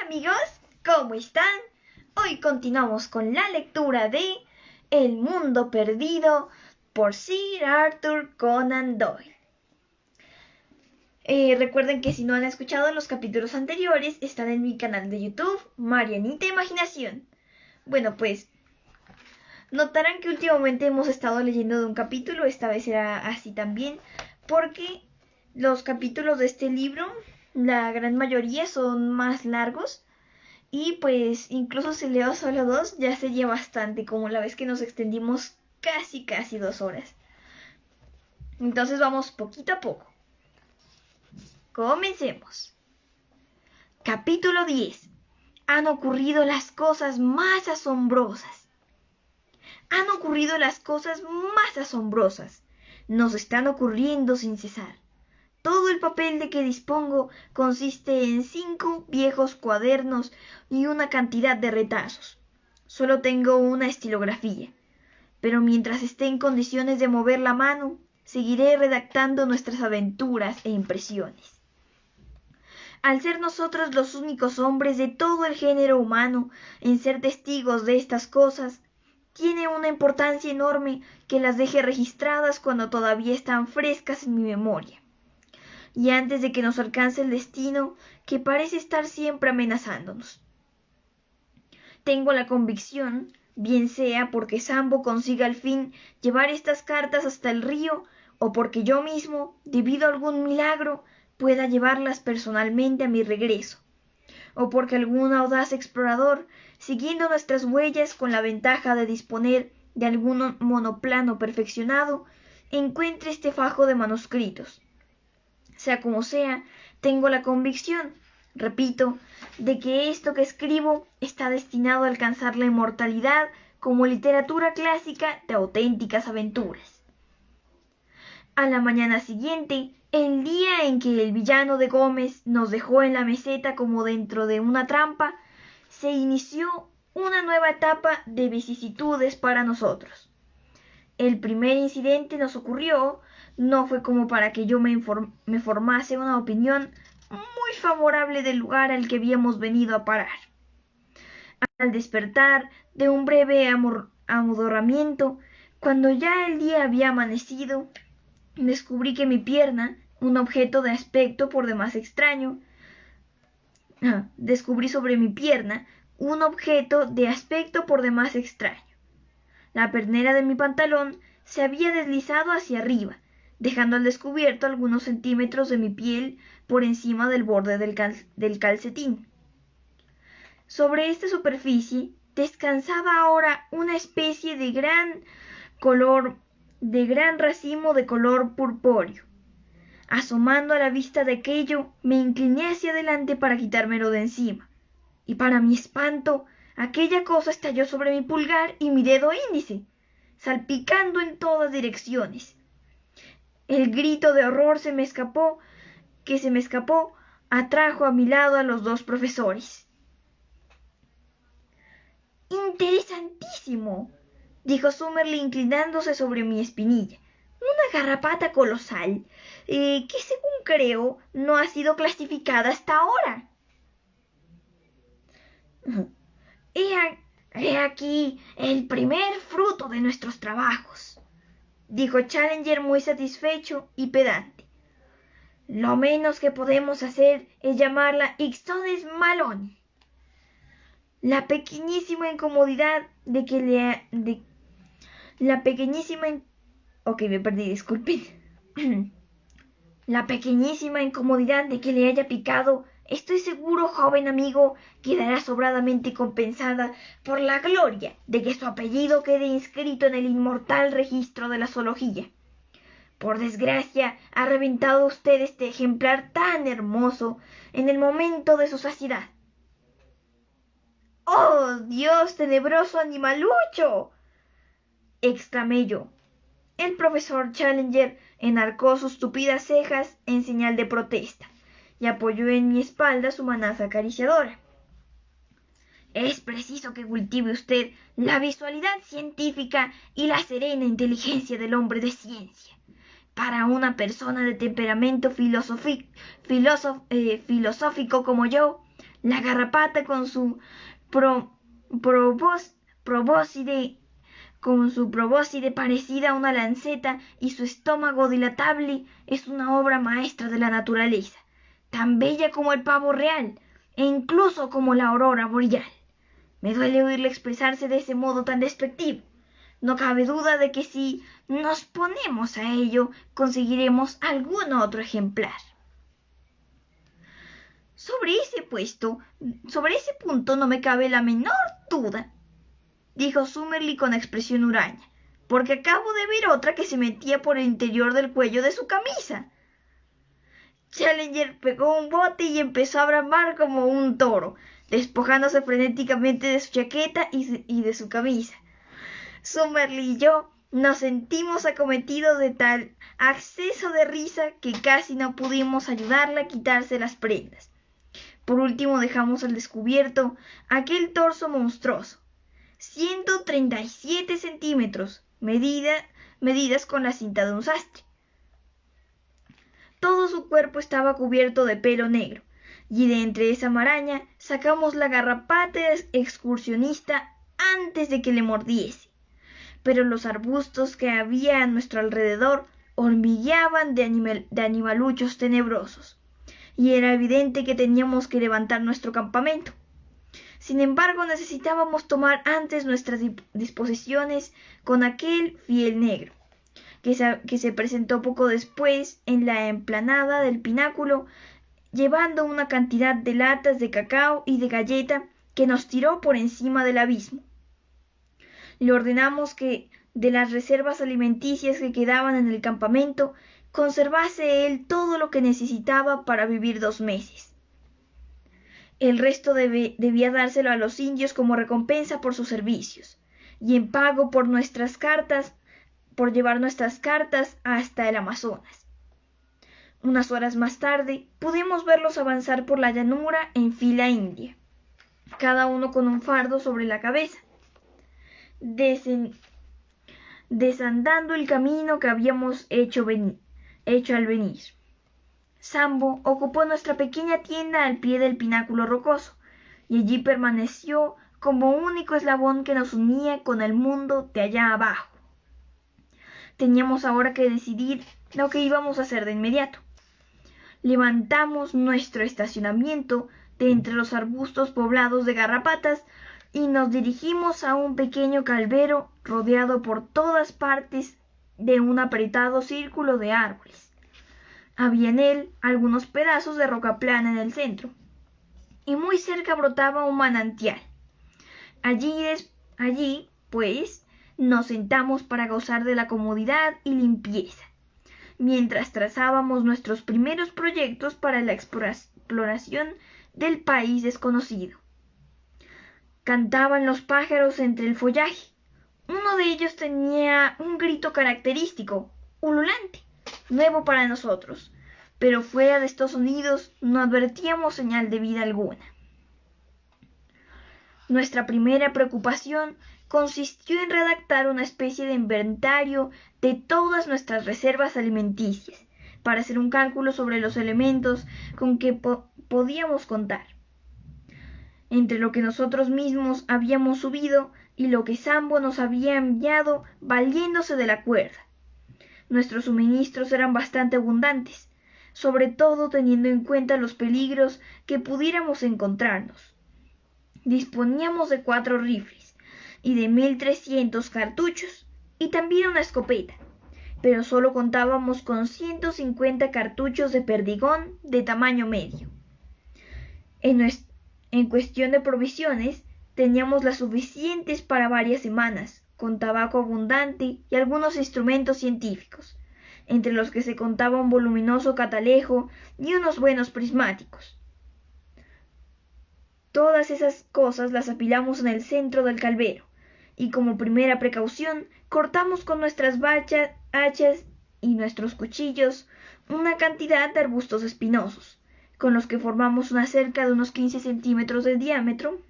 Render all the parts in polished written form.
amigos, ¿cómo están? Hoy continuamos con la lectura de El mundo perdido por Sir Arthur Conan Doyle. Recuerden que si no han escuchado los capítulos anteriores, están en mi canal de YouTube, Marianita Imaginación. Bueno, pues notarán que últimamente hemos estado leyendo de un capítulo, esta vez será así también, porque los capítulos de este libro, la gran mayoría son más largos. Y pues incluso si leo solo 2 ya sería bastante, como la vez que nos extendimos casi 2 horas. Entonces vamos poquito a poco. Comencemos. Capítulo 10. Han ocurrido las cosas más asombrosas. Han ocurrido las cosas más asombrosas. Nos están ocurriendo sin cesar. Todo el papel de que dispongo consiste en 5 viejos cuadernos y una cantidad de retazos. Solo tengo una estilografía, pero mientras esté en condiciones de mover la mano, seguiré redactando nuestras aventuras e impresiones. Al ser nosotros los únicos hombres de todo el género humano en ser testigos de estas cosas, tiene una importancia enorme que las deje registradas cuando todavía están frescas en mi memoria. Y antes de que nos alcance el destino que parece estar siempre amenazándonos. Tengo la convicción, bien sea porque Sambo consiga al fin llevar estas cartas hasta el río, o porque yo mismo, debido a algún milagro, pueda llevarlas personalmente a mi regreso, o porque algún audaz explorador, siguiendo nuestras huellas con la ventaja de disponer de algún monoplano perfeccionado, encuentre este fajo de manuscritos. Sea como sea, tengo la convicción, repito, de que esto que escribo está destinado a alcanzar la inmortalidad como literatura clásica de auténticas aventuras. A la mañana siguiente, el día en que el villano de Gómez nos dejó en la meseta como dentro de una trampa, se inició una nueva etapa de vicisitudes para nosotros. El primer incidente nos ocurrió, no fue como para que yo me formase una opinión muy favorable del lugar al que habíamos venido a parar. Al despertar de un breve amodorramiento, cuando ya el día había amanecido, descubrí que mi pierna, un objeto de aspecto por demás extraño, descubrí sobre mi pierna un objeto de aspecto por demás extraño. La pernera de mi pantalón se había deslizado hacia arriba, dejando al descubierto algunos centímetros de mi piel por encima del borde del calcetín. Sobre esta superficie descansaba ahora una especie de gran racimo de color purpúreo. Asomando a la vista de aquello, me incliné hacia adelante para quitármelo de encima, y para mi espanto, aquella cosa estalló sobre mi pulgar y mi dedo índice, salpicando en todas direcciones. El grito de horror que se me escapó, atrajo a mi lado a los 2 profesores. ¡Interesantísimo!, dijo Summerlee inclinándose sobre mi espinilla. Una garrapata colosal, que según creo no ha sido clasificada hasta ahora. He aquí el primer fruto de nuestros trabajos, dijo Challenger muy satisfecho y pedante. Lo menos que podemos hacer es llamarla Ixodes Malone. La pequeñísima incomodidad de que La pequeñísima incomodidad de que le haya picado, estoy seguro, joven amigo, quedará sobradamente compensada por la gloria de que su apellido quede inscrito en el inmortal registro de la zoología. Por desgracia, ha reventado usted este ejemplar tan hermoso en el momento de su saciedad. ¡Oh, Dios, tenebroso animalucho!, exclamé yo. El profesor Challenger enarcó sus tupidas cejas en señal de protesta y apoyó en mi espalda su manaza acariciadora. Es preciso que cultive usted la visualidad científica y la serena inteligencia del hombre de ciencia. Para una persona de temperamento filosófico como yo, La garrapata con su pro- probós- probóscide parecida a una lanceta y su estómago dilatable es una obra maestra de la naturaleza, tan bella como el pavo real e incluso como la aurora boreal. Me duele oírle expresarse de ese modo tan despectivo. No cabe duda de que si nos ponemos a ello conseguiremos algún otro ejemplar. Sobre ese punto no me cabe la menor duda, dijo Summerlee con expresión huraña, porque acabo de ver otra que se metía por el interior del cuello de su camisa. Challenger pegó un bote y empezó a bramar como un toro, despojándose frenéticamente de su chaqueta y de su camisa. Summerlee y yo nos sentimos acometidos de tal acceso de risa que casi no pudimos ayudarla a quitarse las prendas. Por último dejamos al descubierto aquel torso monstruoso, 137 centímetros, medidas con la cinta de un sastre. Todo su cuerpo estaba cubierto de pelo negro, y de entre esa maraña sacamos la garrapata excursionista antes de que le mordiese. Pero los arbustos que había a nuestro alrededor hormigueaban de animaluchos tenebrosos, y era evidente que teníamos que levantar nuestro campamento. Sin embargo, necesitábamos tomar antes nuestras disposiciones con aquel fiel negro, que se presentó poco después en la emplanada del pináculo, llevando una cantidad de latas de cacao y de galleta que nos tiró por encima del abismo. Le ordenamos que, de las reservas alimenticias que quedaban en el campamento, conservase él todo lo que necesitaba para vivir 2 meses. El resto debía dárselo a los indios como recompensa por sus servicios, y en pago por llevar nuestras cartas hasta el Amazonas. Unas horas más tarde pudimos verlos avanzar por la llanura en fila india, cada uno con un fardo sobre la cabeza, desandando el camino que habíamos hecho al venir. Sambo ocupó nuestra pequeña tienda al pie del pináculo rocoso, y allí permaneció como único eslabón que nos unía con el mundo de allá abajo. Teníamos ahora que decidir lo que íbamos a hacer de inmediato. Levantamos nuestro estacionamiento de entre los arbustos poblados de garrapatas y nos dirigimos a un pequeño calvero rodeado por todas partes de un apretado círculo de árboles. Había en él algunos pedazos de roca plana en el centro, y muy cerca brotaba un manantial. Allí, pues, nos sentamos para gozar de la comodidad y limpieza, mientras trazábamos nuestros primeros proyectos para la exploración del país desconocido. Cantaban los pájaros entre el follaje. Uno de ellos tenía un grito característico, ululante, nuevo para nosotros, pero fuera de estos sonidos no advertíamos señal de vida alguna. Nuestra primera preocupación consistió en redactar una especie de inventario de todas nuestras reservas alimenticias, para hacer un cálculo sobre los elementos con que podíamos contar, entre lo que nosotros mismos habíamos subido y lo que Sambo nos había enviado valiéndose de la cuerda. Nuestros suministros eran bastante abundantes, sobre todo teniendo en cuenta los peligros que pudiéramos encontrarnos. Disponíamos de 4 rifles y de 1.300 cartuchos y también una escopeta, pero solo contábamos con 150 cartuchos de perdigón de tamaño medio. En cuestión de provisiones, teníamos las suficientes para varias semanas, con tabaco abundante y algunos instrumentos científicos, entre los que se contaba un voluminoso catalejo y unos buenos prismáticos. Todas esas cosas las apilamos en el centro del calvero, y como primera precaución cortamos con nuestras hachas y nuestros cuchillos una cantidad de arbustos espinosos, con los que formamos una cerca de unos 15 metros de diámetro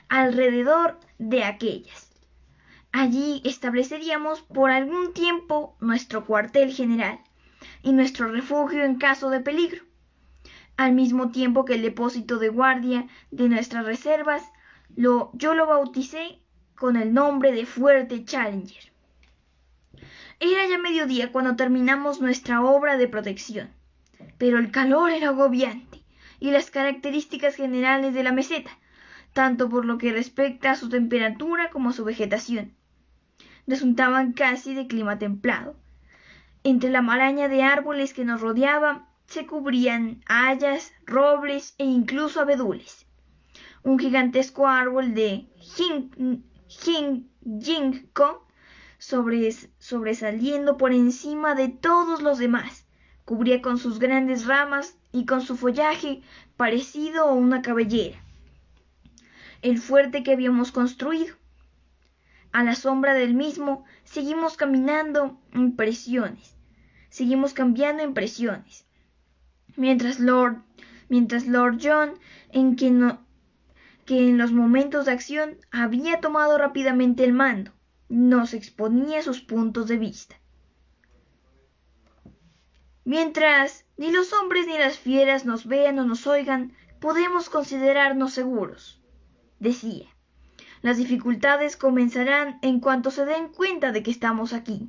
alrededor de aquellas. Allí estableceríamos por algún tiempo nuestro cuartel general y nuestro refugio en caso de peligro. al mismo tiempo que el depósito de guardia de nuestras reservas. Yo lo bauticé con el nombre de Fuerte Challenger. Era ya mediodía cuando terminamos nuestra obra de protección, pero el calor era agobiante y las características generales de la meseta, tanto por lo que respecta a su temperatura como a su vegetación, resultaban casi de clima templado. Entre la maraña de árboles que nos rodeaba se cubrían hayas, robles e incluso abedules. Un gigantesco árbol de ginkgo sobresaliendo por encima de todos los demás, cubría con sus grandes ramas y con su follaje parecido a una cabellera el fuerte que habíamos construido. A la sombra del mismo seguimos cambiando impresiones, mientras Lord John, que en los momentos de acción había tomado rápidamente el mando, nos exponía sus puntos de vista. Mientras ni los hombres ni las fieras nos vean o nos oigan, podemos considerarnos seguros, decía. Las dificultades comenzarán en cuanto se den cuenta de que estamos aquí.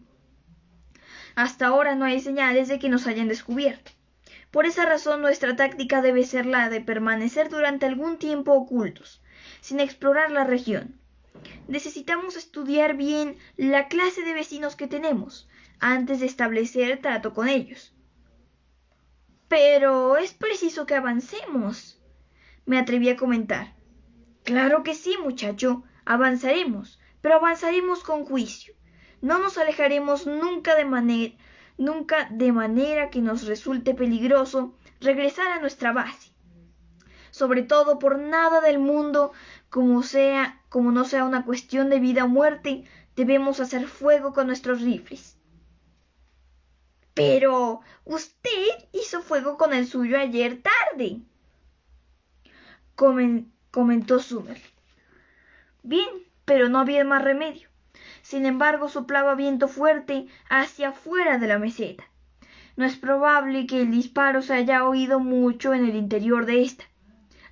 Hasta ahora no hay señales de que nos hayan descubierto. Por esa razón nuestra táctica debe ser la de permanecer durante algún tiempo ocultos, sin explorar la región. Necesitamos estudiar bien la clase de vecinos que tenemos, antes de establecer trato con ellos. Pero es preciso que avancemos, me atreví a comentar. Claro que sí, muchacho, avanzaremos, pero avanzaremos con juicio. No nos alejaremos nunca de manera que nos resulte peligroso regresar a nuestra base. Sobre todo por nada del mundo, como no sea una cuestión de vida o muerte, debemos hacer fuego con nuestros rifles. Pero usted hizo fuego con el suyo ayer tarde, comentó Summer. Bien, pero no había más remedio. Sin embargo, soplaba viento fuerte hacia afuera de la meseta. No es probable que el disparo se haya oído mucho en el interior de esta.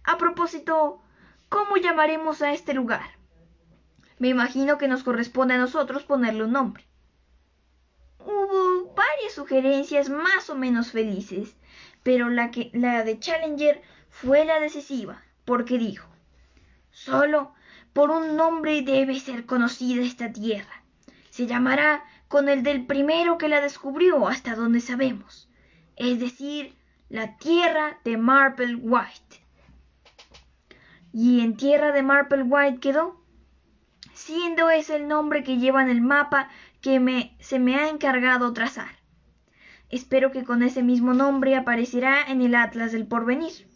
A propósito, ¿cómo llamaremos a este lugar? Me imagino que nos corresponde a nosotros ponerle un nombre. Hubo varias sugerencias más o menos felices, pero la de Challenger fue la decisiva, porque dijo: solo por un nombre debe ser conocida esta tierra. Se llamará con el del primero que la descubrió hasta donde sabemos, es decir, la tierra de Marple White. Y en tierra de Marple White quedó, siendo ese el nombre que lleva en el mapa que se me ha encargado trazar. Espero que con ese mismo nombre aparecerá en el Atlas del Porvenir.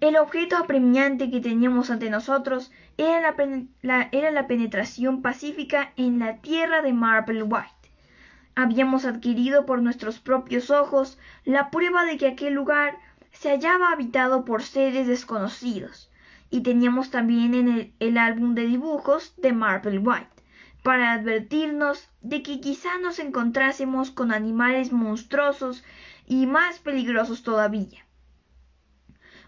El objeto apremiante que teníamos ante nosotros era la penetración pacífica en la tierra de Marple White. Habíamos adquirido por nuestros propios ojos la prueba de que aquel lugar se hallaba habitado por seres desconocidos, y teníamos también en el álbum de dibujos de Marple White, para advertirnos de que quizá nos encontrásemos con animales monstruosos y más peligrosos todavía.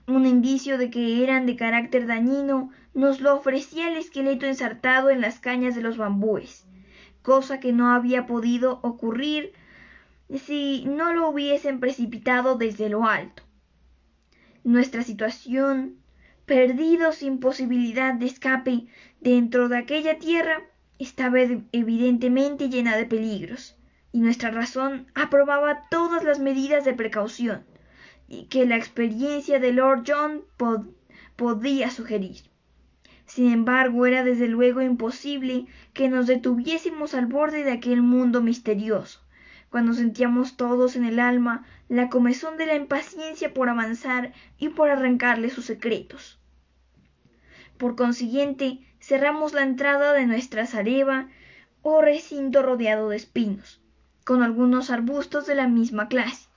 Un indicio de que eran de carácter dañino nos lo ofrecía el esqueleto ensartado en las cañas de los bambúes, cosa que no había podido ocurrir si no lo hubiesen precipitado desde lo alto. Nuestra situación, perdidos sin posibilidad de escape dentro de aquella tierra, estaba evidentemente llena de peligros, y nuestra razón aprobaba todas las medidas de precaución que la experiencia de Lord John podía sugerir. Sin embargo, era desde luego imposible que nos detuviésemos al borde de aquel mundo misterioso, cuando sentíamos todos en el alma la comezón de la impaciencia por avanzar y por arrancarle sus secretos. Por consiguiente, cerramos la entrada de nuestra zareba o recinto rodeado de espinos, con algunos arbustos de la misma clase,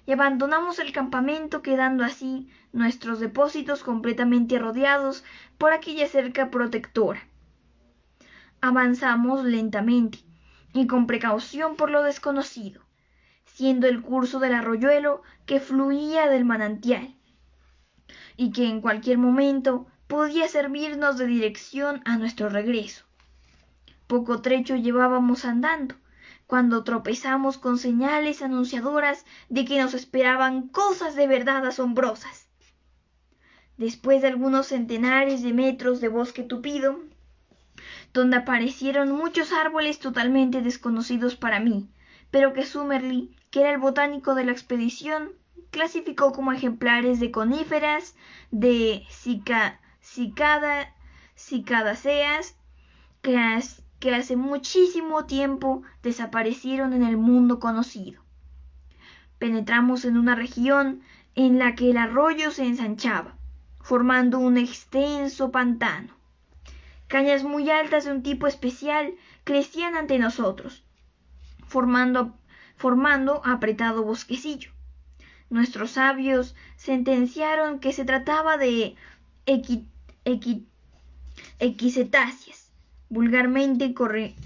y abandonamos el campamento, quedando así nuestros depósitos completamente rodeados por aquella cerca protectora. Avanzamos lentamente y con precaución por lo desconocido, siendo el curso del arroyuelo que fluía del manantial, y que en cualquier momento podía servirnos de dirección a nuestro regreso. Poco trecho llevábamos andando, cuando tropezamos con señales anunciadoras de que nos esperaban cosas de verdad asombrosas. Después de algunos centenares de metros de bosque tupido, donde aparecieron muchos árboles totalmente desconocidos para mí, pero que Summerlee, que era el botánico de la expedición, clasificó como ejemplares de coníferas, de cicadáceas, que hace muchísimo tiempo desaparecieron en el mundo conocido. Penetramos en una región en la que el arroyo se ensanchaba, formando un extenso pantano. Cañas muy altas de un tipo especial crecían ante nosotros, formando apretado bosquecillo. Nuestros sabios sentenciaron que se trataba de equisetáceas, vulgarmente correhuelas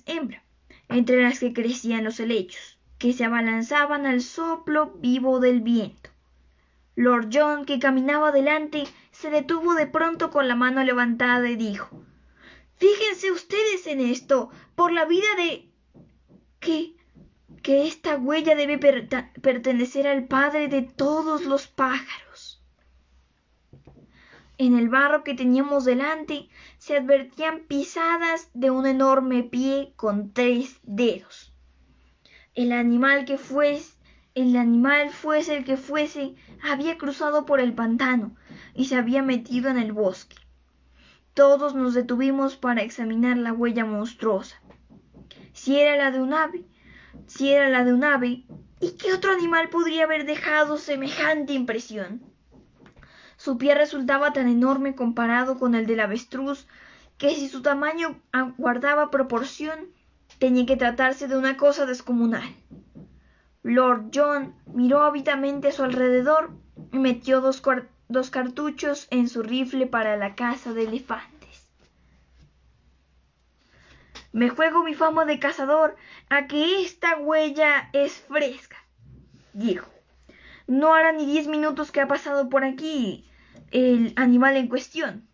hembra, entre las que crecían los helechos, que se abalanzaban al soplo vivo del viento. Lord John, que caminaba delante, se detuvo de pronto con la mano levantada y dijo: «Fíjense ustedes en esto, por la vida de que esta huella debe pertenecer al padre de todos los pájaros». En el barro que teníamos delante se advertían pisadas de un enorme pie con 3 dedos. El animal, fuese el que fuese, había cruzado por el pantano y se había metido en el bosque. Todos nos detuvimos para examinar la huella monstruosa. Si era la de un ave, ¿y qué otro animal podría haber dejado semejante impresión? Su pie resultaba tan enorme comparado con el del avestruz que si su tamaño guardaba proporción, tenía que tratarse de una cosa descomunal. Lord John miró ávidamente a su alrededor y metió dos cartuchos en su rifle para la caza de elefantes. «Me juego mi fama de cazador a que esta huella es fresca», dijo. «No hará ni 10 minutos que ha pasado por aquí el animal en cuestión.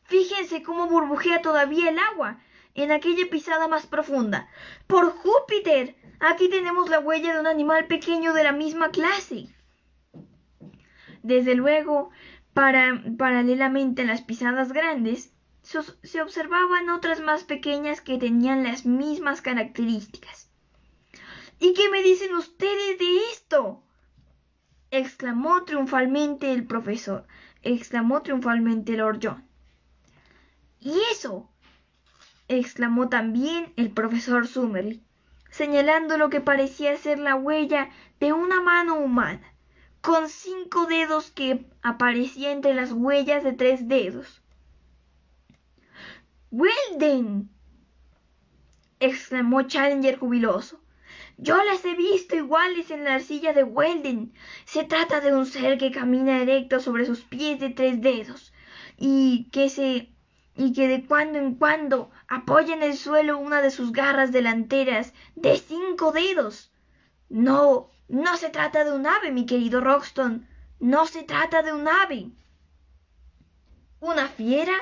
Fíjense cómo burbujea todavía el agua en aquella pisada más profunda. ¡Por Júpiter! Aquí tenemos la huella de un animal pequeño de la misma clase». Desde luego, paralelamente a las pisadas grandes, se observaban otras más pequeñas que tenían las mismas características. «¿Y qué me dicen ustedes de esto?», exclamó triunfalmente Lord John. «¿Y eso?», exclamó también el profesor Summerlee, señalando lo que parecía ser la huella de una mano humana, con 5 dedos que aparecía entre las huellas de 3 dedos. «¡Weldon!», exclamó Challenger jubiloso. «Yo las he visto iguales en la arcilla de Weldon. Se trata de un ser que camina erecto sobre sus pies de 3 dedos y que de cuando en cuando apoya en el suelo una de sus garras delanteras de 5 dedos. No se trata de un ave, mi querido Roxton. No se trata de un ave». «¿Una fiera?».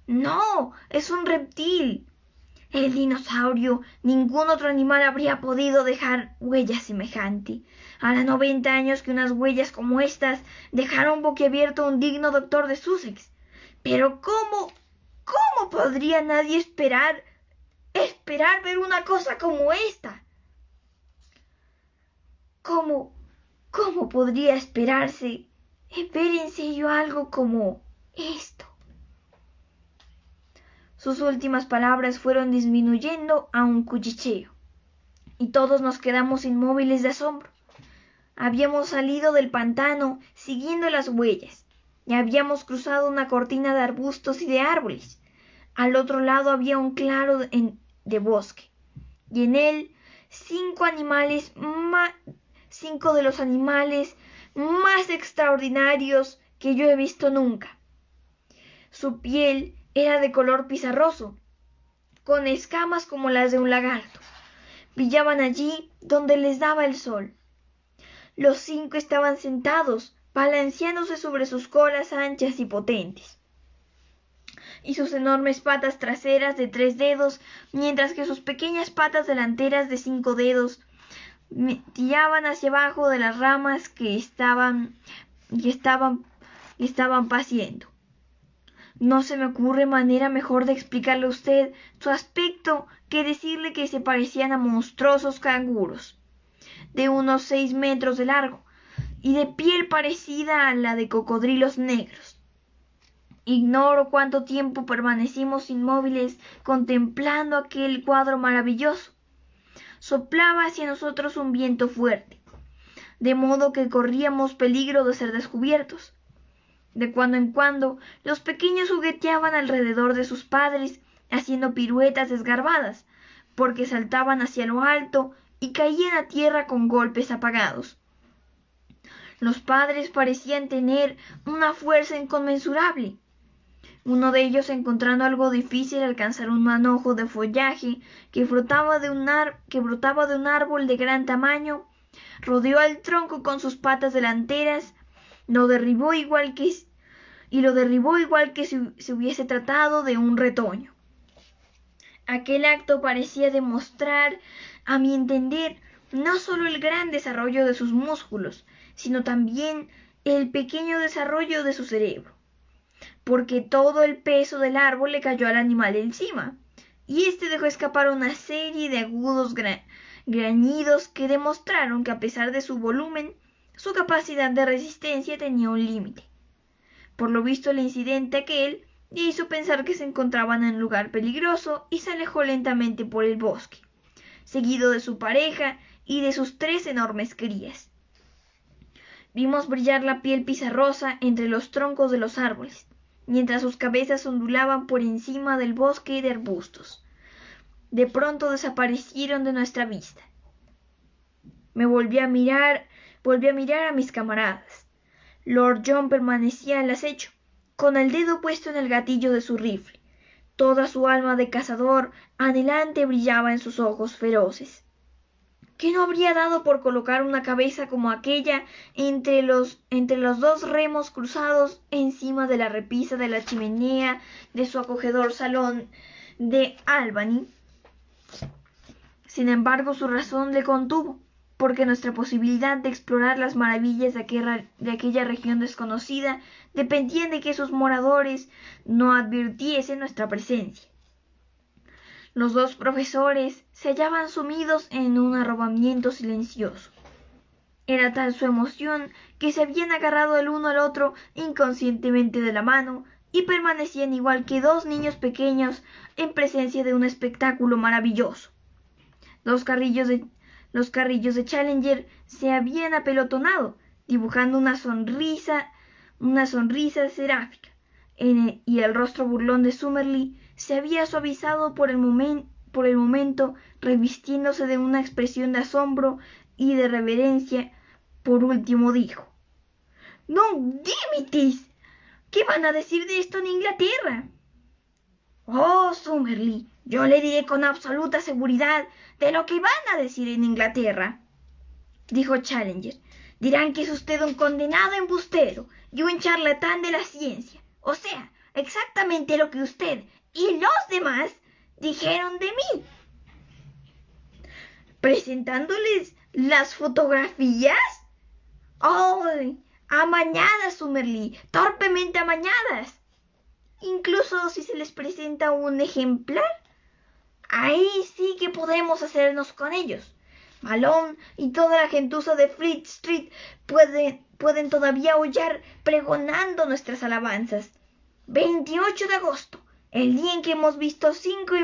«No, es un reptil. El dinosaurio, ningún otro animal habría podido dejar huella semejante. Hará 90 años que unas huellas como estas dejaron boquiabierto a un digno doctor de Sussex. Pero ¿cómo podría nadie esperar ver una cosa como esta? ¿Cómo podría esperarse ver en serio algo como esto?». Sus últimas palabras fueron disminuyendo a un cuchicheo, y todos nos quedamos inmóviles de asombro. Habíamos salido del pantano siguiendo las huellas, y habíamos cruzado una cortina de arbustos y de árboles. Al otro lado había un claro de bosque, y en él 5 de los animales más extraordinarios que yo he visto nunca. Su piel era de color pizarroso, con escamas como las de un lagarto. Brillaban allí donde les daba el sol. Los 5 estaban sentados, balanceándose sobre sus colas anchas y potentes, y sus enormes patas traseras de 3 dedos, mientras que sus pequeñas patas delanteras de 5 dedos tiraban hacia abajo de las ramas que estaban paciendo. No se me ocurre manera mejor de explicarle a usted su aspecto que decirle que se parecían a monstruosos canguros, de unos 6 metros de largo, y de piel parecida a la de cocodrilos negros. Ignoro cuánto tiempo permanecimos inmóviles contemplando aquel cuadro maravilloso. Soplaba hacia nosotros un viento fuerte, de modo que corríamos peligro de ser descubiertos. De cuando en cuando, los pequeños jugueteaban alrededor de sus padres, haciendo piruetas desgarbadas, porque saltaban hacia lo alto y caían a tierra con golpes apagados. Los padres parecían tener una fuerza inconmensurable. Uno de ellos, encontrando algo difícil alcanzar un manojo de follaje que brotaba de un árbol de gran tamaño, rodeó al tronco con sus patas delanteras, lo derribó igual que si se hubiese tratado de un retoño. Aquel acto parecía demostrar, a mi entender, no solo el gran desarrollo de sus músculos, sino también el pequeño desarrollo de su cerebro, porque todo el peso del árbol le cayó al animal encima, y éste dejó escapar una serie de agudos grañidos que demostraron que, a pesar de su volumen, su capacidad de resistencia tenía un límite. Por lo visto, el incidente aquel le hizo pensar que se encontraban en un lugar peligroso y se alejó lentamente por el bosque, seguido de su pareja y de sus 3 enormes crías. Vimos brillar la piel pizarrosa entre los troncos de los árboles, mientras sus cabezas ondulaban por encima del bosque de arbustos. De pronto desaparecieron de nuestra vista. Volví a mirar a mis camaradas. Lord John permanecía al acecho, con el dedo puesto en el gatillo de su rifle. Toda su alma de cazador anhelante brillaba en sus ojos feroces. ¿Qué no habría dado por colocar una cabeza como aquella entre los 2 remos cruzados encima de la repisa de la chimenea de su acogedor salón de Albany? Sin embargo, su razón le contuvo, porque nuestra posibilidad de explorar las maravillas de aquella región desconocida dependía de que sus moradores no advirtiesen nuestra presencia. Los 2 profesores se hallaban sumidos en un arrobamiento silencioso. Era tal su emoción que se habían agarrado el uno al otro inconscientemente de la mano y permanecían igual que 2 niños pequeños en presencia de un espectáculo maravilloso. Los carrillos de Challenger se habían apelotonado, dibujando una sonrisa seráfica, y el rostro burlón de Summerlee se había suavizado por el momento, revistiéndose de una expresión de asombro y de reverencia. Por último dijo: «¡No dimitis! ¿Qué van a decir de esto en Inglaterra?» «Oh, Summerlee, yo le diré con absoluta seguridad de lo que van a decir en Inglaterra», dijo Challenger. «Dirán que es usted un condenado embustero y un charlatán de la ciencia, o sea, exactamente lo que usted y los demás dijeron de mí». «¿Presentándoles las fotografías?» «¡Oh! Amañadas, Summerlee, torpemente amañadas. Incluso si se les presenta un ejemplar, ahí sí que podemos hacernos con ellos. Malone y toda la gentuza de Fleet Street pueden todavía aullar pregonando nuestras alabanzas. 28 de agosto, el día en que hemos visto 5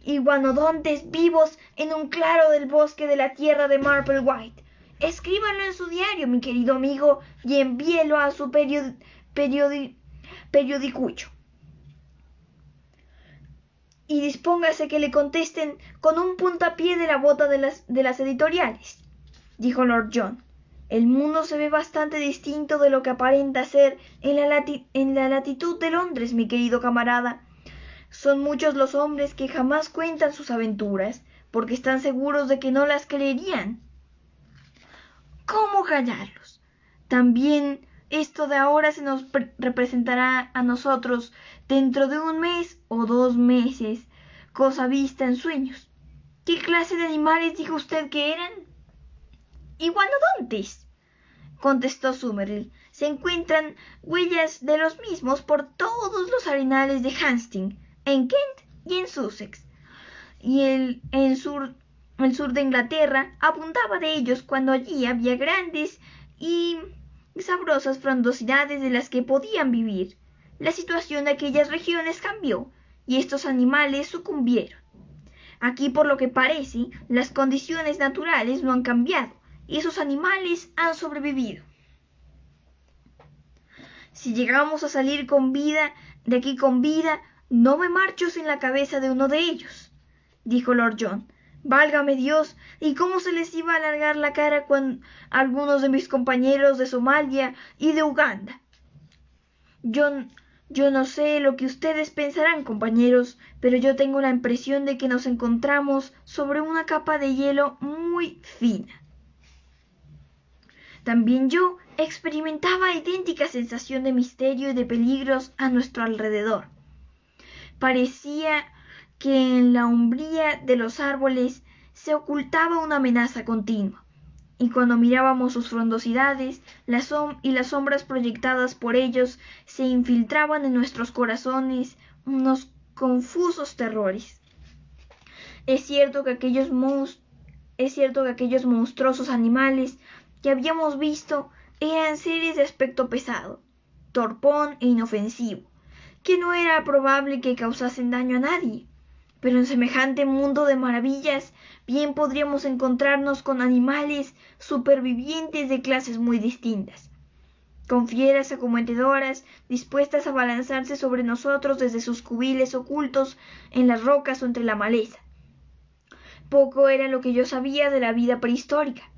iguanodontes vivos en un claro del bosque de la tierra de Marble White. Escríbanlo en su diario, mi querido amigo, y envíelo a su periodicucho. Y dispóngase que le contesten con un puntapié de la bota de las editoriales», dijo Lord John. «El mundo se ve bastante distinto de lo que aparenta ser en la latitud de Londres, mi querido camarada. Son muchos los hombres que jamás cuentan sus aventuras, porque están seguros de que no las creerían. ¿Cómo callarlos? También esto de ahora se nos representará a nosotros dentro de 1 mes o 2 meses, cosa vista en sueños. ¿Qué clase de animales dijo usted que eran? Iguanodontes, contestó Summerlee. Se encuentran huellas de los mismos por todos los arenales de Hastings, en Kent y en Sussex. Y el sur de Inglaterra abundaba de ellos cuando allí había grandes y sabrosas frondosidades de las que podían vivir. La situación de aquellas regiones cambió y estos animales sucumbieron. Aquí, por lo que parece, las condiciones naturales no han cambiado y esos animales han sobrevivido. Si llegamos a salir de aquí con vida, no me marcho sin la cabeza de uno de ellos, dijo Lord John. Válgame Dios, ¿y cómo se les iba a alargar la cara con algunos de mis compañeros de Somalia y de Uganda? Yo no sé lo que ustedes pensarán, compañeros, pero yo tengo la impresión de que nos encontramos sobre una capa de hielo muy fina. También yo experimentaba idéntica sensación de misterio y de peligros a nuestro alrededor. Parecía que en la umbría de los árboles se ocultaba una amenaza continua, y cuando mirábamos sus frondosidades y las sombras proyectadas por ellos se infiltraban en nuestros corazones unos confusos terrores. Es cierto que aquellos monstruosos animales que habíamos visto eran seres de aspecto pesado, torpón e inofensivo, que no era probable que causasen daño a nadie. Pero en semejante mundo de maravillas bien podríamos encontrarnos con animales supervivientes de clases muy distintas, con fieras acometedoras dispuestas a abalanzarse sobre nosotros desde sus cubiles ocultos en las rocas o entre la maleza. Poco era lo que yo sabía de la vida prehistórica,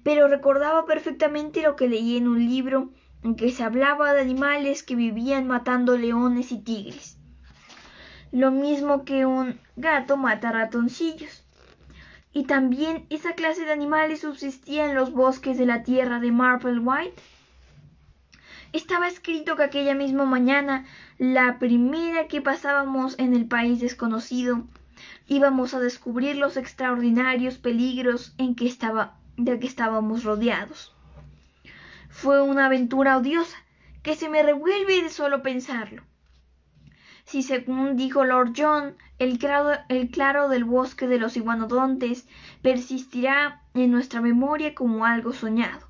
pero recordaba perfectamente lo que leí en un libro en que se hablaba de animales que vivían matando leones y tigres, lo mismo que un gato mata ratoncillos. Y también esa clase de animales subsistía en los bosques de la tierra de Marple White. Estaba escrito que aquella misma mañana, la primera que pasábamos en el país desconocido, íbamos a descubrir los extraordinarios peligros de que estábamos rodeados. Fue una aventura odiosa que se me revuelve de solo pensarlo. Si, según dijo Lord John, el claro del bosque de los iguanodontes persistirá en nuestra memoria como algo soñado,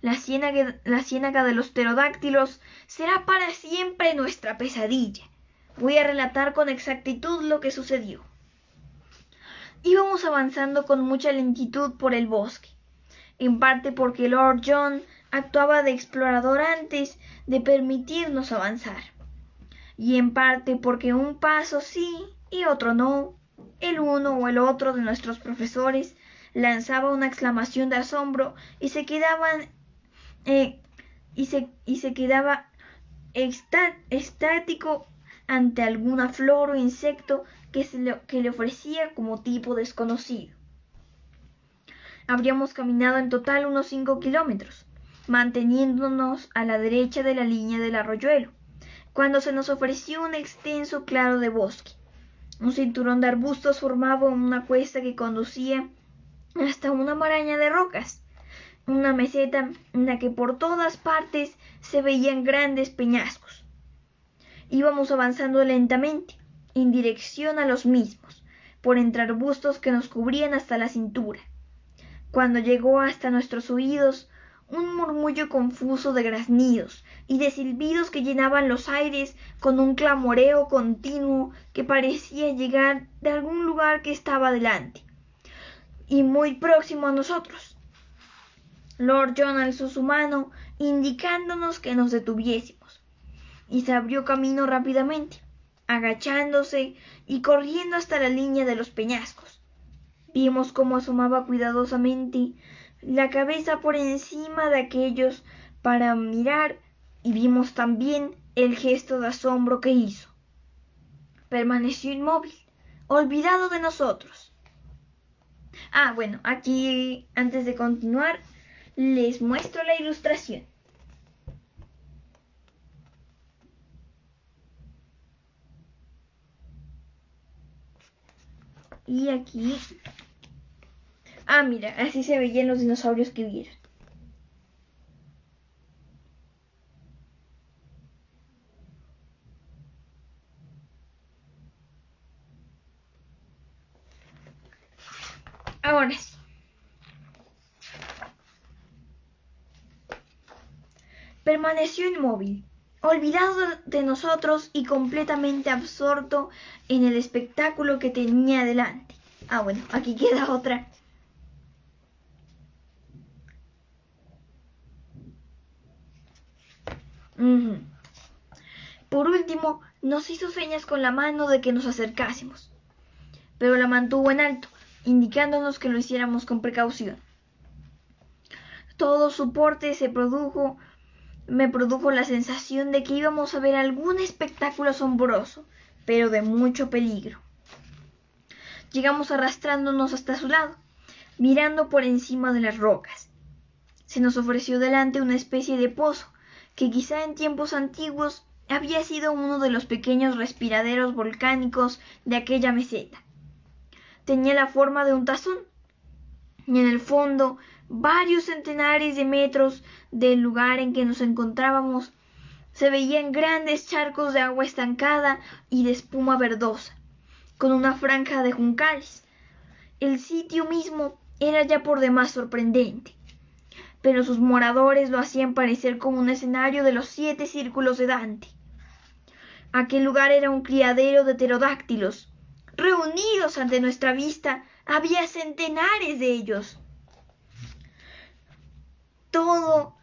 la ciénaga de los pterodáctilos será para siempre nuestra pesadilla. Voy a relatar con exactitud lo que sucedió. Íbamos avanzando con mucha lentitud por el bosque, en parte porque Lord John actuaba de explorador antes de permitirnos avanzar, y en parte porque un paso sí y otro no, el uno o el otro de nuestros profesores lanzaba una exclamación de asombro y se quedaba estático ante alguna flor o insecto que le ofrecía como tipo desconocido. Habríamos caminado en total unos 5 kilómetros, manteniéndonos a la derecha de la línea del arroyuelo, cuando se nos ofreció un extenso claro de bosque. Un cinturón de arbustos formaba una cuesta que conducía hasta una maraña de rocas, una meseta en la que por todas partes se veían grandes peñascos. Íbamos avanzando lentamente, en dirección a los mismos, por entre arbustos que nos cubrían hasta la cintura, cuando llegó hasta nuestros oídos un murmullo confuso de graznidos y de silbidos que llenaban los aires con un clamoreo continuo que parecía llegar de algún lugar que estaba delante y muy próximo a nosotros. Lord John alzó su mano indicándonos que nos detuviésemos y se abrió camino rápidamente, agachándose y corriendo hasta la línea de los peñascos. Vimos cómo asomaba cuidadosamente la cabeza por encima de aquellos para mirar y vimos también el gesto de asombro que hizo. permaneció inmóvil, olvidado de nosotros. Bueno, aquí antes de continuar les muestro la ilustración. Y aquí... mira, así se veían los dinosaurios que vieron. Ahora sí. Permaneció inmóvil, olvidado de nosotros y completamente absorto en el espectáculo que tenía delante. Bueno, aquí queda otra. Por último, nos hizo señas con la mano de que nos acercásemos, pero la mantuvo en alto, indicándonos que lo hiciéramos con precaución. Todo su porte me produjo la sensación de que íbamos a ver algún espectáculo asombroso, pero de mucho peligro. Llegamos arrastrándonos hasta su lado, mirando por encima de las rocas. Se nos ofreció delante una especie de pozo, que quizá en tiempos antiguos había sido uno de los pequeños respiraderos volcánicos de aquella meseta. Tenía la forma de un tazón, y en el fondo, varios centenares de metros del lugar en que nos encontrábamos, se veían grandes charcos de agua estancada y de espuma verdosa, con una franja de juncales. El sitio mismo era ya por demás sorprendente, pero sus moradores lo hacían parecer como un escenario de los 7 círculos de Dante. Aquel lugar era un criadero de pterodáctilos. Reunidos ante nuestra vista, había centenares de ellos. Todo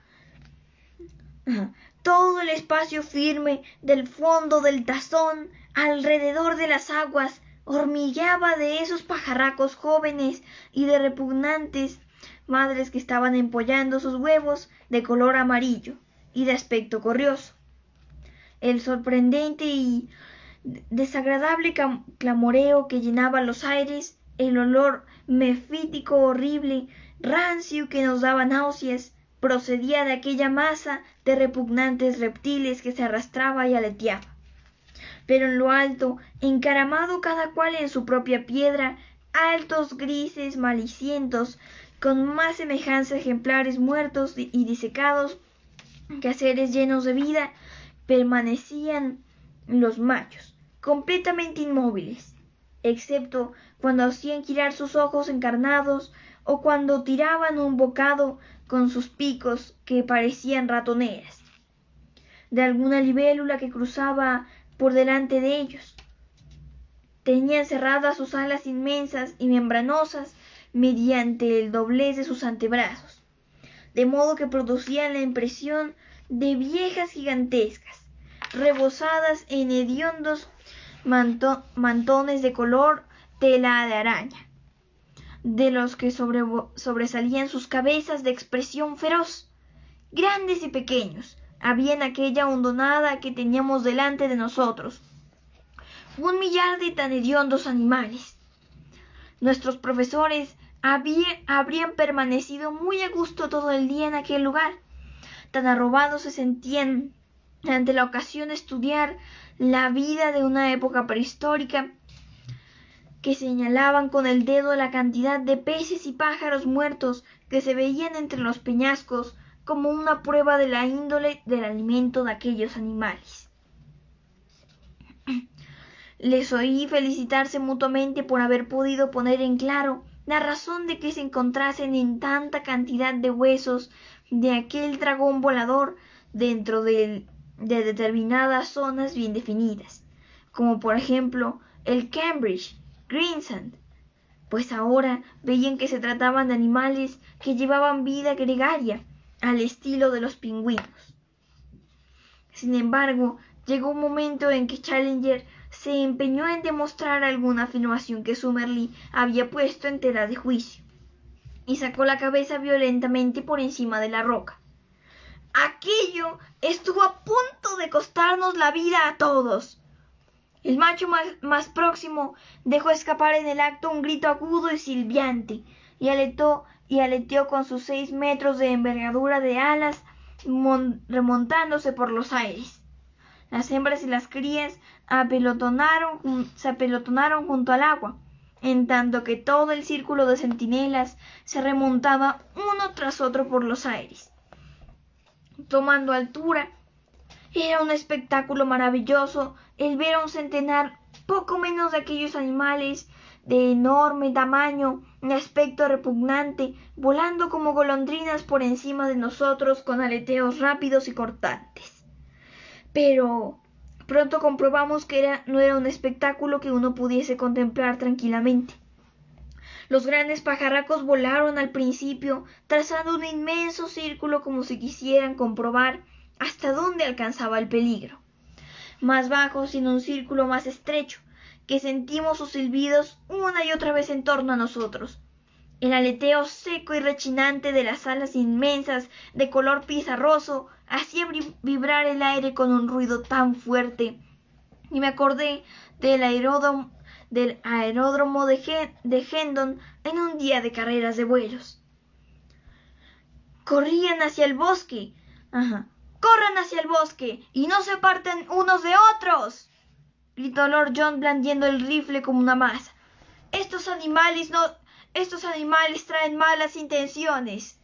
el espacio firme del fondo del tazón, alrededor de las aguas, hormigueaba de esos pajarracos jóvenes y de repugnantes madres que estaban empollando sus huevos de color amarillo y de aspecto corrioso. El sorprendente y desagradable clamoreo que llenaba los aires, el olor mefítico horrible, rancio que nos daba náuseas, procedía de aquella masa de repugnantes reptiles que se arrastraba y aleteaba. Pero en lo alto, encaramado cada cual en su propia piedra, altos grises malicientos, con más semejanza a ejemplares muertos y disecados que a seres llenos de vida, permanecían los machos, completamente inmóviles, excepto cuando hacían girar sus ojos encarnados o cuando tiraban un bocado con sus picos que parecían ratoneras, de alguna libélula que cruzaba por delante de ellos. Tenían cerradas sus alas inmensas y membranosas mediante el doblez de sus antebrazos, de modo que producían la impresión de viejas gigantescas, rebozadas en hediondos mantones de color tela de araña, de los que sobresalían sus cabezas de expresión feroz. Grandes y pequeños, había en aquella hondonada que teníamos delante de nosotros 1 millar de tan hediondos animales. Nuestros profesores habrían permanecido muy a gusto todo el día en aquel lugar. Tan arrobados se sentían ante la ocasión de estudiar la vida de una época prehistórica, que señalaban con el dedo la cantidad de peces y pájaros muertos que se veían entre los peñascos como una prueba de la índole del alimento de aquellos animales. Les oí felicitarse mutuamente por haber podido poner en claro la razón de que se encontrasen en tanta cantidad de huesos de aquel dragón volador dentro de determinadas zonas bien definidas, como por ejemplo el Cambridge, Greensand, pues ahora veían que se trataban de animales que llevaban vida gregaria, al estilo de los pingüinos. Sin embargo, llegó un momento en que Challenger se empeñó en demostrar alguna afirmación que Summerlee había puesto en tela de juicio, y sacó la cabeza violentamente por encima de la roca. Aquello estuvo a punto de costarnos la vida a todos. El macho más próximo dejó escapar en el acto un grito agudo y silbiante, y aleteó con sus 6 metros de envergadura de alas, remontándose por los aires. Las hembras y las crías se apelotonaron junto al agua, en tanto que todo el círculo de centinelas se remontaba uno tras otro por los aires, tomando altura. Era un espectáculo maravilloso el ver a un centenar, poco menos de aquellos animales de enorme tamaño y aspecto repugnante, volando como golondrinas por encima de nosotros con aleteos rápidos y cortantes. Pero pronto comprobamos que no era un espectáculo que uno pudiese contemplar tranquilamente. Los grandes pajarracos volaron al principio, trazando un inmenso círculo como si quisieran comprobar hasta dónde alcanzaba el peligro. Más bajos y en un círculo más estrecho, que sentimos sus silbidos una y otra vez en torno a nosotros. El aleteo seco y rechinante de las alas inmensas de color pizarroso hacía vibrar el aire con un ruido tan fuerte, y me acordé del aeródromo de Hendon en un día de carreras de vuelos. Corrían hacia el bosque. ¡Corran hacia el bosque y no se aparten unos de otros!, gritó Lord John blandiendo el rifle como una masa. Estos animales traen malas intenciones.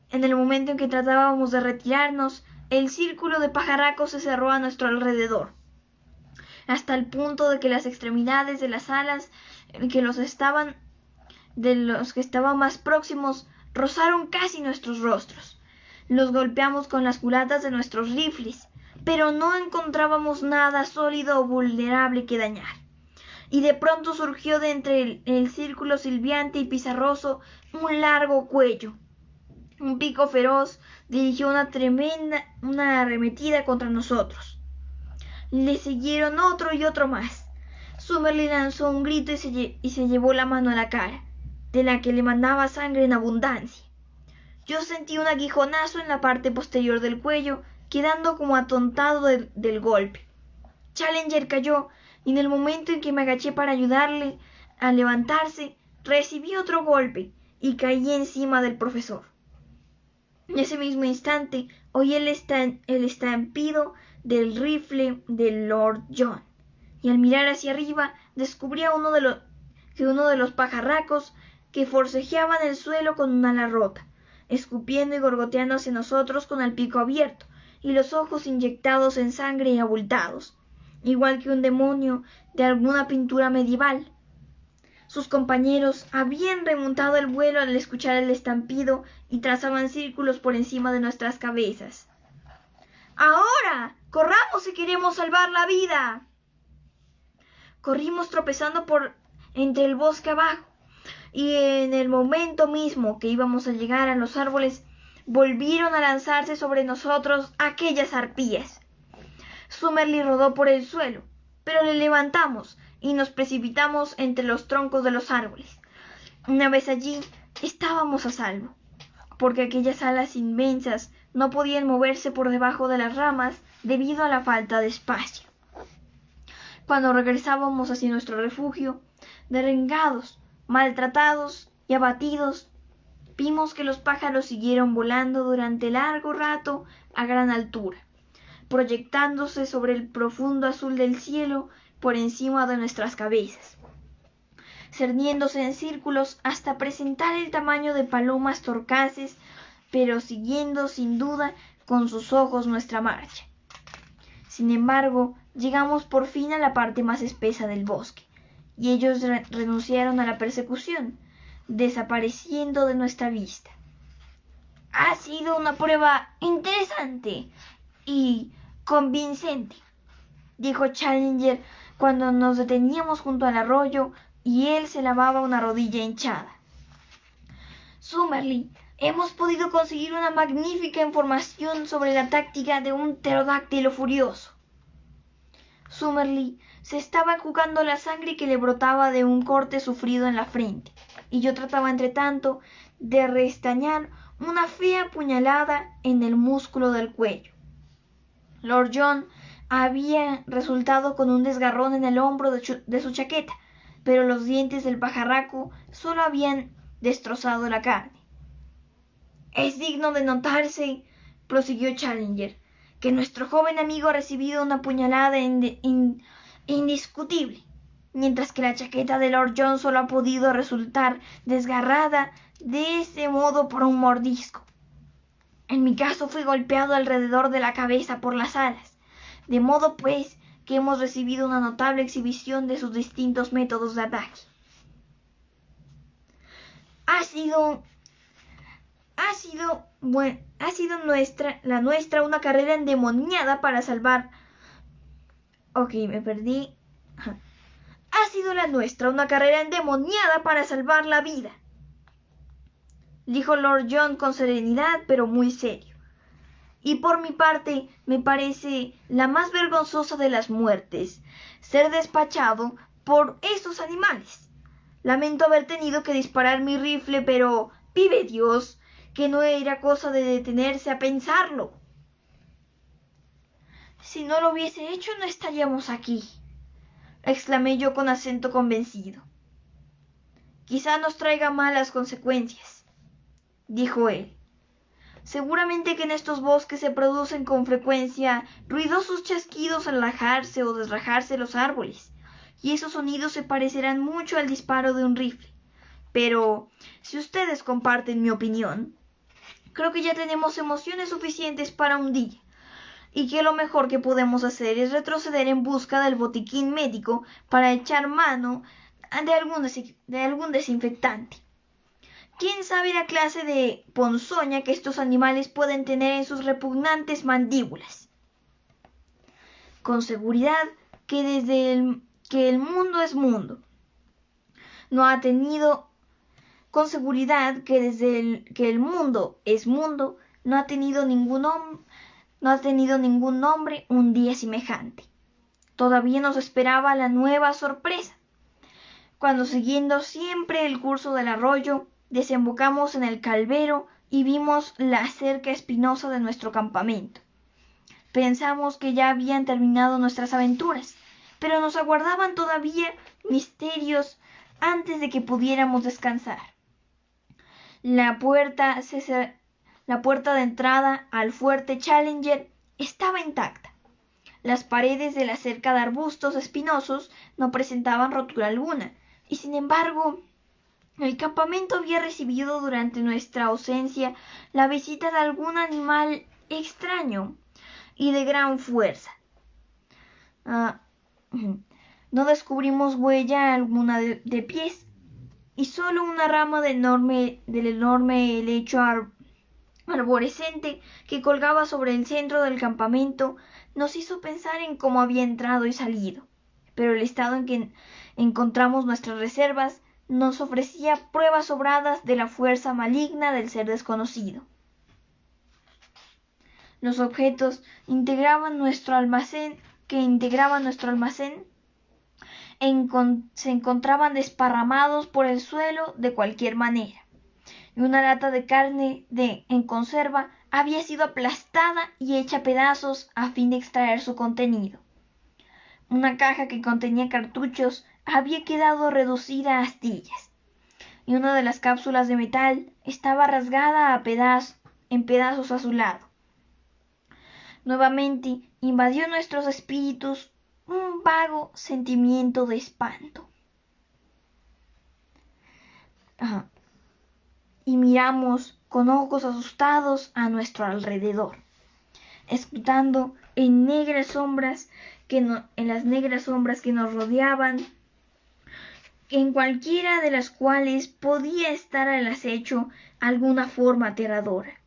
En el momento en que tratábamos de retirarnos, el círculo de pajarracos se cerró a nuestro alrededor, hasta el punto de que las extremidades de las alas de los que estaban más próximos rozaron casi nuestros rostros. Los golpeamos con las culatas de nuestros rifles, pero no encontrábamos nada sólido o vulnerable que dañar. Y de pronto surgió de entre el círculo silbiante y pizarroso un largo cuello. Un pico feroz dirigió una arremetida contra nosotros. Le siguieron otro y otro más. Summerlee lanzó un grito y se llevó la mano a la cara, de la que le manaba sangre en abundancia. Yo sentí un aguijonazo en la parte posterior del cuello, quedando como atontado del golpe. Challenger cayó, y en el momento en que me agaché para ayudarle a levantarse, recibí otro golpe y caí encima del profesor. En ese mismo instante oí el estampido del rifle de Lord John, y al mirar hacia arriba descubrí a uno de los pajarracos que forcejeaba en el suelo con un ala rota, escupiendo y gorgoteando hacia nosotros con el pico abierto y los ojos inyectados en sangre y abultados, igual que un demonio de alguna pintura medieval. Sus compañeros habían remontado el vuelo al escuchar el estampido y trazaban círculos por encima de nuestras cabezas. ¡Ahora! ¡Corramos si queremos salvar la vida! Corrimos tropezando por entre el bosque abajo, y en el momento mismo que íbamos a llegar a los árboles, volvieron a lanzarse sobre nosotros aquellas arpías. Summerlee rodó por el suelo, pero le levantamos y nos precipitamos entre los troncos de los árboles. Una vez allí, estábamos a salvo, porque aquellas alas inmensas no podían moverse por debajo de las ramas debido a la falta de espacio. Cuando regresábamos hacia nuestro refugio, derrengados, maltratados y abatidos, vimos que los pájaros siguieron volando durante largo rato a gran altura, proyectándose sobre el profundo azul del cielo por encima de nuestras cabezas, cerniéndose en círculos hasta presentar el tamaño de palomas torcaces, pero siguiendo sin duda con sus ojos nuestra marcha. Sin embargo, llegamos por fin a la parte más espesa del bosque, y ellos renunciaron a la persecución, desapareciendo de nuestra vista. Ha sido una prueba interesante y convincente, dijo Challenger cuando nos deteníamos junto al arroyo y él se lavaba una rodilla hinchada. Summerlee, hemos podido conseguir una magnífica información sobre la táctica de un pterodáctilo furioso. Summerlee se estaba enjugando la sangre que le brotaba de un corte sufrido en la frente, y yo trataba entre tanto de restañar una fea puñalada en el músculo del cuello. Lord John había resultado con un desgarrón en el hombro de su chaqueta, pero los dientes del pajarraco solo habían destrozado la carne. Es digno de notarse, prosiguió Challenger, que nuestro joven amigo ha recibido una puñalada indiscutible, mientras que la chaqueta de Lord John solo ha podido resultar desgarrada de ese modo por un mordisco. En mi caso fui golpeado alrededor de la cabeza por las alas, de modo pues que hemos recibido una notable exhibición de sus distintos métodos de ataque. Ha sido la nuestra una carrera endemoniada para salvar... Ok, me perdí. Ha sido la nuestra una carrera endemoniada para salvar la vida, dijo Lord John con serenidad pero muy serio. Y por mi parte me parece la más vergonzosa de las muertes ser despachado por esos animales. Lamento haber tenido que disparar mi rifle, pero vive Dios, que no era cosa de detenerse a pensarlo. Si no lo hubiese hecho no estaríamos aquí, exclamé yo con acento convencido. Quizá nos traiga malas consecuencias, dijo él. Seguramente que en estos bosques se producen con frecuencia ruidosos chasquidos al rajarse o desrajarse los árboles, y esos sonidos se parecerán mucho al disparo de un rifle. Pero, si ustedes comparten mi opinión, creo que ya tenemos emociones suficientes para un día, y que lo mejor que podemos hacer es retroceder en busca del botiquín médico para echar mano de algún desinfectante. ¿Quién sabe la clase de ponzoña que estos animales pueden tener en sus repugnantes mandíbulas? Con seguridad que desde que el mundo es mundo, no ha tenido... Con seguridad que desde que el mundo es mundo, no ha tenido ningún nombre un día semejante. Todavía nos esperaba la nueva sorpresa, cuando siguiendo siempre el curso del arroyo, desembocamos en el calvero y vimos la cerca espinosa de nuestro campamento. Pensamos que ya habían terminado nuestras aventuras, pero nos aguardaban todavía misterios antes de que pudiéramos descansar. La puerta de entrada al fuerte Challenger estaba intacta. Las paredes de la cerca de arbustos espinosos no presentaban rotura alguna, y sin embargo, el campamento había recibido durante nuestra ausencia la visita de algún animal extraño y de gran fuerza. No descubrimos huella alguna de pies, y solo una rama del enorme lecho arborescente que colgaba sobre el centro del campamento nos hizo pensar en cómo había entrado y salido, pero el estado en que encontramos nuestras reservas nos ofrecía pruebas sobradas de la fuerza maligna del ser desconocido. Los objetos que integraban nuestro almacén se encontraban desparramados por el suelo de cualquier manera, y una lata de carne en conserva había sido aplastada y hecha pedazos a fin de extraer su contenido. Una caja que contenía cartuchos había quedado reducida a astillas, y una de las cápsulas de metal estaba rasgada en pedazos a su lado. Nuevamente invadió nuestros espíritus un vago sentimiento de espanto. Y miramos con ojos asustados a nuestro alrededor, escrutando en las negras sombras que nos rodeaban, en cualquiera de las cuales podía estar al acecho alguna forma aterradora.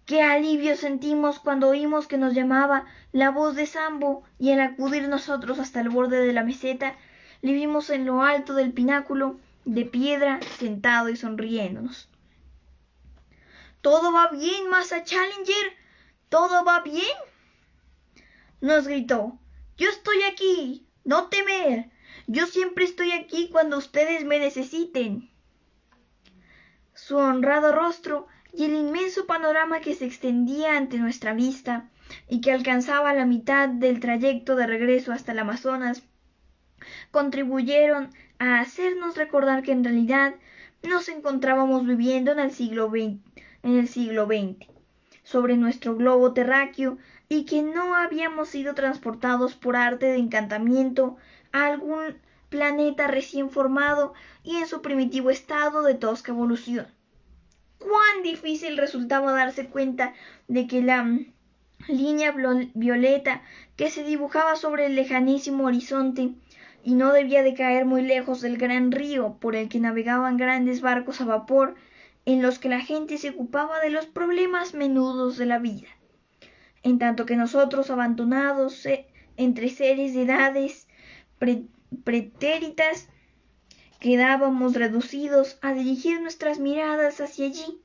Qué alivio sentimos cuando oímos que nos llamaba la voz de Sambo, y al acudir nosotros hasta el borde de la meseta, le vimos en lo alto del pináculo de piedra, sentado y sonriéndonos. —¿Todo va bien, Massa Challenger? ¿Todo va bien? —nos gritó. —Yo estoy aquí, no temer. Yo siempre estoy aquí cuando ustedes me necesiten. Su honrado rostro y el inmenso panorama que se extendía ante nuestra vista y que alcanzaba la mitad del trayecto de regreso hasta el Amazonas, contribuyeron a hacernos recordar que en realidad nos encontrábamos viviendo en el siglo XX, sobre nuestro globo terráqueo, y que no habíamos sido transportados por arte de encantamiento a algún planeta recién formado y en su primitivo estado de tosca evolución. Cuán difícil resultaba darse cuenta de que la línea violeta que se dibujaba sobre el lejanísimo horizonte y no debía de caer muy lejos del gran río por el que navegaban grandes barcos a vapor en los que la gente se ocupaba de los problemas menudos de la vida, en tanto que nosotros, abandonados entre seres de edades pretéritas, quedábamos reducidos a dirigir nuestras miradas hacia allí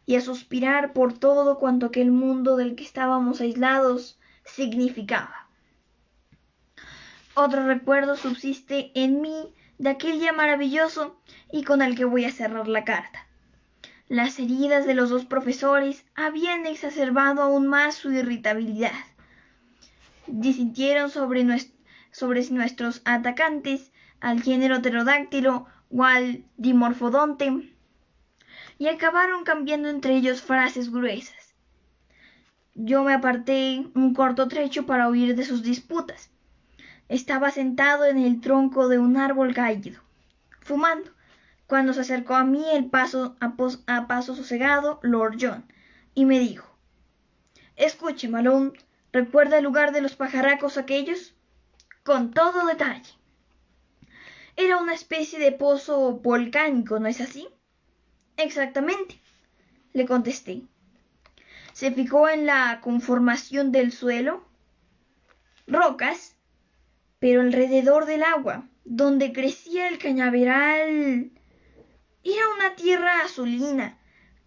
y a suspirar por todo cuanto aquel mundo del que estábamos aislados significaba. Otro recuerdo subsiste en mí de aquel día maravilloso y con el que voy a cerrar la carta. Las heridas de los dos profesores habían exacerbado aún más su irritabilidad. Disintieron sobre nuestros atacantes al género pterodáctilo o al dimorfodonte y acabaron cambiando entre ellos frases gruesas. Yo me aparté un corto trecho para huir de sus disputas. Estaba sentado en el tronco de un árbol caído, fumando, cuando se acercó a mí a paso sosegado Lord John, y me dijo: «Escuche, Malone, ¿recuerda el lugar de los pajarracos aquellos?» «Con todo detalle». «Era una especie de pozo volcánico, ¿no es así?» «Exactamente», le contesté. «¿Se fijó en la conformación del suelo?» «Rocas, pero alrededor del agua, donde crecía el cañaveral, era una tierra azulina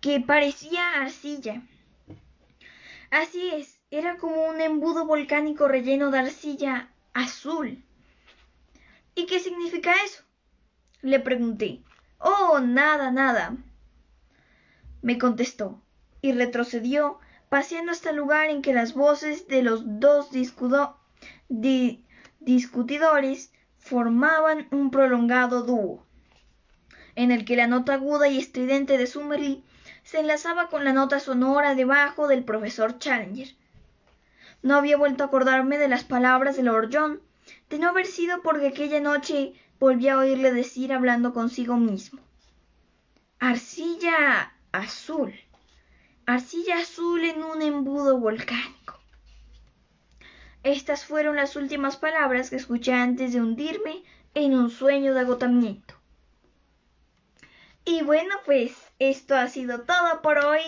que parecía arcilla». «Así es, era como un embudo volcánico relleno de arcilla azul». «¿Y qué significa eso?», le pregunté. «Oh, nada, nada», me contestó, y retrocedió, paseando hasta el lugar en que las voces de los dos discutidores formaban un prolongado dúo, en el que la nota aguda y estridente de Summerlee se enlazaba con la nota sonora de bajo del profesor Challenger. No había vuelto a acordarme de las palabras de Lord John, de no haber sido porque aquella noche volví a oírle decir, hablando consigo mismo: «Arcilla azul, arcilla azul en un embudo volcánico». Estas fueron las últimas palabras que escuché antes de hundirme en un sueño de agotamiento. Y bueno, pues esto ha sido todo por hoy.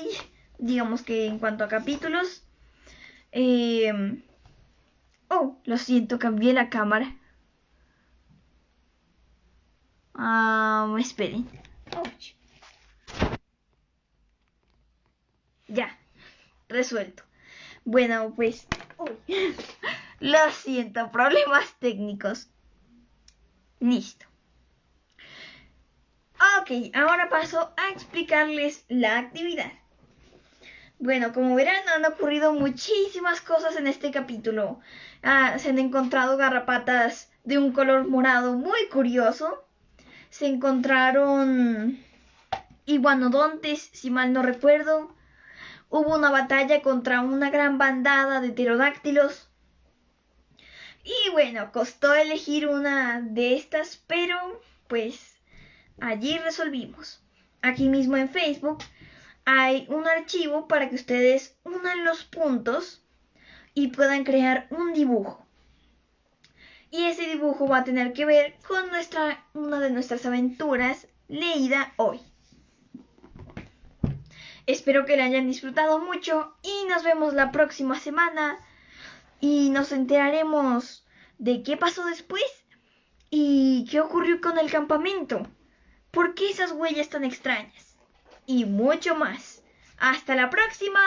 Digamos que en cuanto a capítulos. Oh, lo siento, cambié la cámara. Esperen. Ya, resuelto. Bueno, pues... lo siento, problemas técnicos. Listo. Ok, ahora paso a explicarles la actividad. Bueno, como verán, han ocurrido muchísimas cosas en este capítulo. Se han encontrado garrapatas de un color morado muy curioso. Se encontraron iguanodontes, si mal no recuerdo. Hubo una batalla contra una gran bandada de pterodáctilos. Y bueno, costó elegir una de estas, pero pues allí resolvimos. Aquí mismo en Facebook hay un archivo para que ustedes unan los puntos y puedan crear un dibujo. Y ese dibujo va a tener que ver con una de nuestras aventuras leída hoy. Espero que la hayan disfrutado mucho y nos vemos la próxima semana y nos enteraremos de qué pasó después y qué ocurrió con el campamento, por qué esas huellas tan extrañas y mucho más. ¡Hasta la próxima!